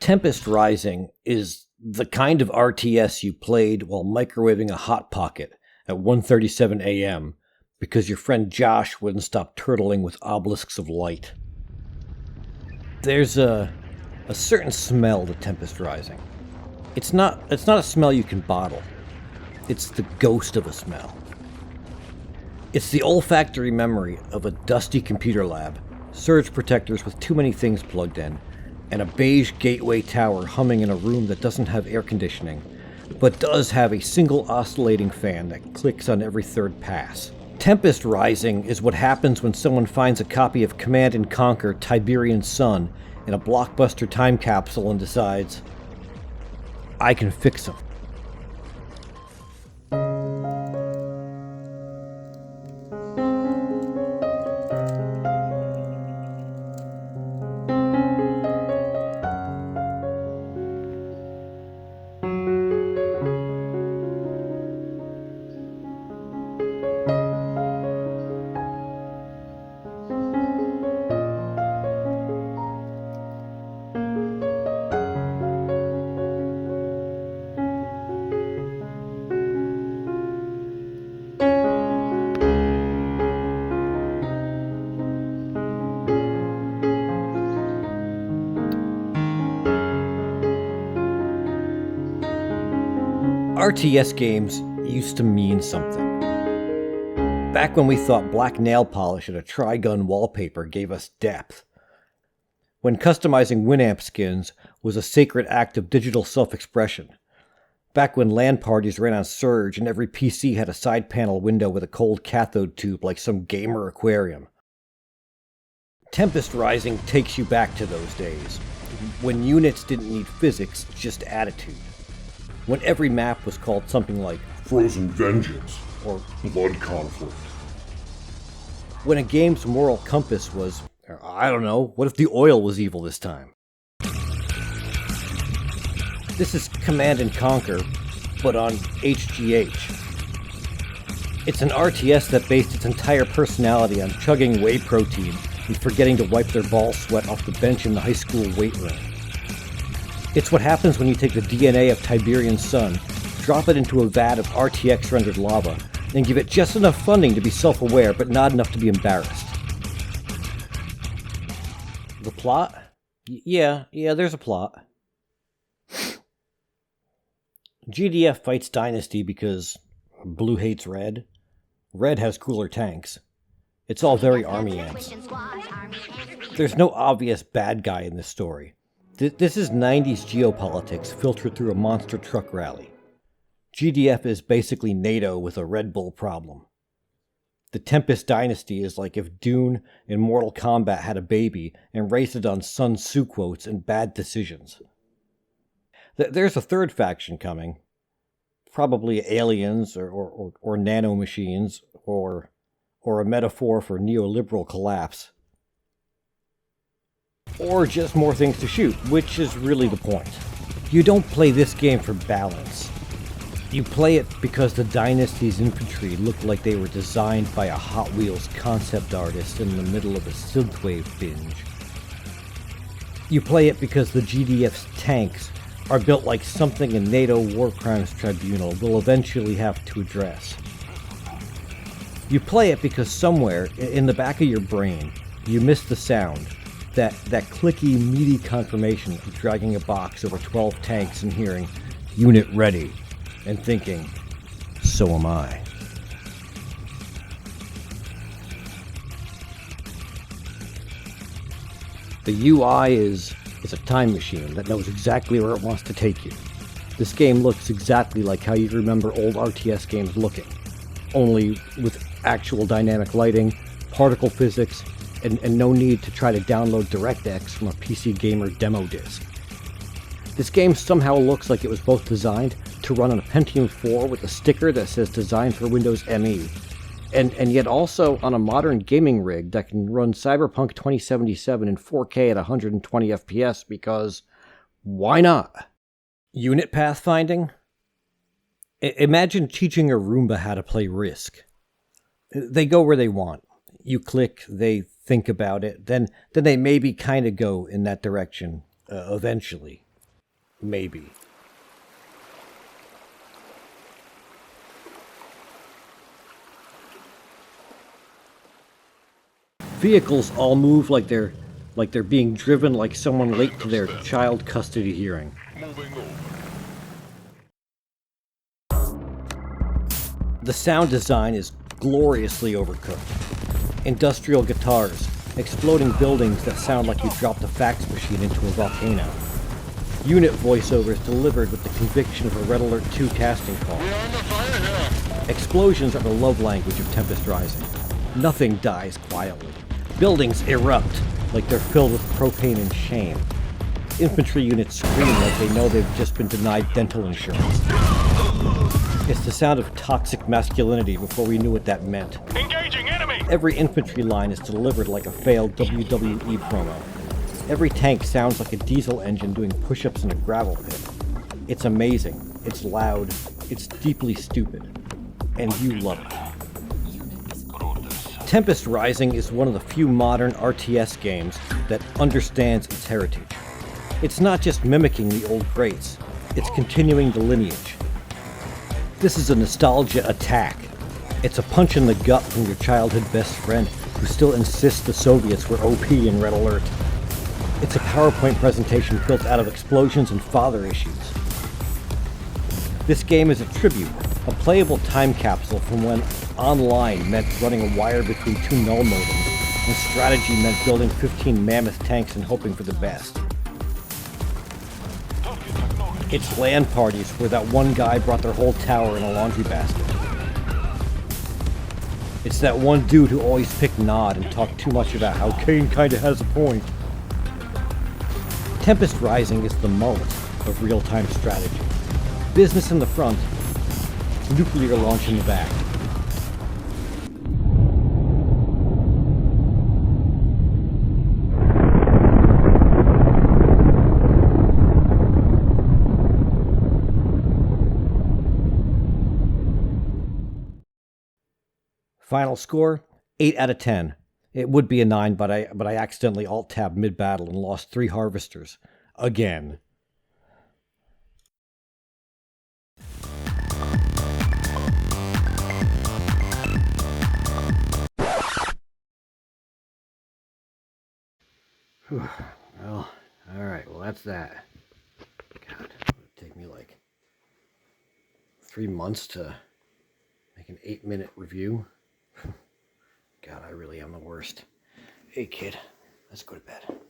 Tempest Rising is the kind of RTS you played while microwaving a Hot Pocket at 1:37 a.m. because your friend Josh wouldn't stop turtling with obelisks of light. There's a certain smell to Tempest Rising. It's not a smell you can bottle. It's the ghost of a smell. It's the olfactory memory of a dusty computer lab, surge protectors with too many things plugged in, and a beige gateway tower humming in a room that doesn't have air conditioning, but does have a single oscillating fan that clicks on every third pass. Tempest Rising is what happens when someone finds a copy of Command & Conquer Tiberian Sun in a blockbuster time capsule and decides, I can fix them. RTS games used to mean something. Back when we thought black nail polish and a Trigun wallpaper gave us depth. When customizing Winamp skins was a sacred act of digital self-expression. Back when LAN parties ran on Surge and every PC had a side panel window with a cold cathode tube like some gamer aquarium. Tempest Rising takes you back to those days, when units didn't need physics, just attitude. When every map was called something like Frozen Vengeance, or Blood Conflict. When a game's moral compass was, I don't know, what if the oil was evil this time? This is Command & Conquer, but on HGH. It's an RTS that based its entire personality on chugging whey protein and forgetting to wipe their ball sweat off the bench in the high school weight room. It's what happens when you take the DNA of Tiberian Sun, drop it into a vat of RTX-rendered lava, and give it just enough funding to be self-aware, but not enough to be embarrassed. The plot? Yeah, there's a plot. GDF fights Dynasty because Blue hates Red. Red has cooler tanks. It's all very army ants. There's no obvious bad guy in this story. This is 90s geopolitics filtered through a monster truck rally. GDF is basically NATO with a Red Bull problem. The Tempest Dynasty is like if Dune and Mortal Kombat had a baby and raised it on Sun Tzu quotes and bad decisions. There's a third faction coming. Probably aliens or nanomachines or a metaphor for neoliberal collapse. Or just more things to shoot, which is really the point. You don't play this game for balance. You play it because the Dynasty's infantry looked like they were designed by a Hot Wheels concept artist in the middle of a synthwave binge. You play it because the GDF's tanks are built like something a NATO War Crimes Tribunal will eventually have to address. You play it because somewhere in the back of your brain, you miss the sound. That clicky, meaty confirmation of dragging a box over 12 tanks and hearing, unit ready, and thinking, so am I. The UI is a time machine that knows exactly where it wants to take you. This game looks exactly like how you remember old RTS games looking, only with actual dynamic lighting, particle physics, and no need to try to download DirectX from a PC Gamer demo disc. This game somehow looks like it was both designed to run on a Pentium 4 with a sticker that says designed for Windows ME, and yet also on a modern gaming rig that can run Cyberpunk 2077 in 4K at 120 FPS because why not? Unit pathfinding? Imagine teaching a Roomba how to play Risk. They go where they want. You click, they think about it, then they maybe kind of go in that direction eventually. maybe. Vehicles all move like they're being driven like someone late to their child custody hearing. Moving over. The sound design is gloriously overcooked. Industrial guitars, exploding buildings that sound like you dropped a fax machine into a volcano. Unit voiceovers delivered with the conviction of a Red Alert 2 casting call. We're on the fire here. Explosions are the love language of Tempest Rising. Nothing dies quietly. Buildings erupt like they're filled with propane and shame. Infantry units scream like they know they've just been denied dental insurance. It's the sound of toxic masculinity before we knew what that meant. Engaging enemy. Every infantry line is delivered like a failed WWE promo. Every tank sounds like a diesel engine doing push-ups in a gravel pit. It's amazing, it's loud, it's deeply stupid, and you love it. Tempest Rising is one of the few modern RTS games that understands its heritage. It's not just mimicking the old greats, it's continuing the lineage. This is a nostalgia attack. It's a punch in the gut from your childhood best friend who still insists the Soviets were OP in Red Alert. It's a PowerPoint presentation built out of explosions and father issues. This game is a tribute, a playable time capsule from when online meant running a wire between two null modems, and strategy meant building 15 mammoth tanks and hoping for the best. It's LAN parties where that one guy brought their whole tower in a laundry basket. It's that one dude who always picked Nod and talked too much about how Kane kinda has a point. Tempest Rising is the mullet of real-time strategy. Business in the front, nuclear launch in the back. Final score, 8 out of 10. It would be a 9, but I accidentally alt-tabbed mid-battle and lost 3 harvesters. Again. Well, alright, well that's that. God, it would take me like 3 months to make an 8-minute review. God, I really am the worst. Hey kid, let's go to bed.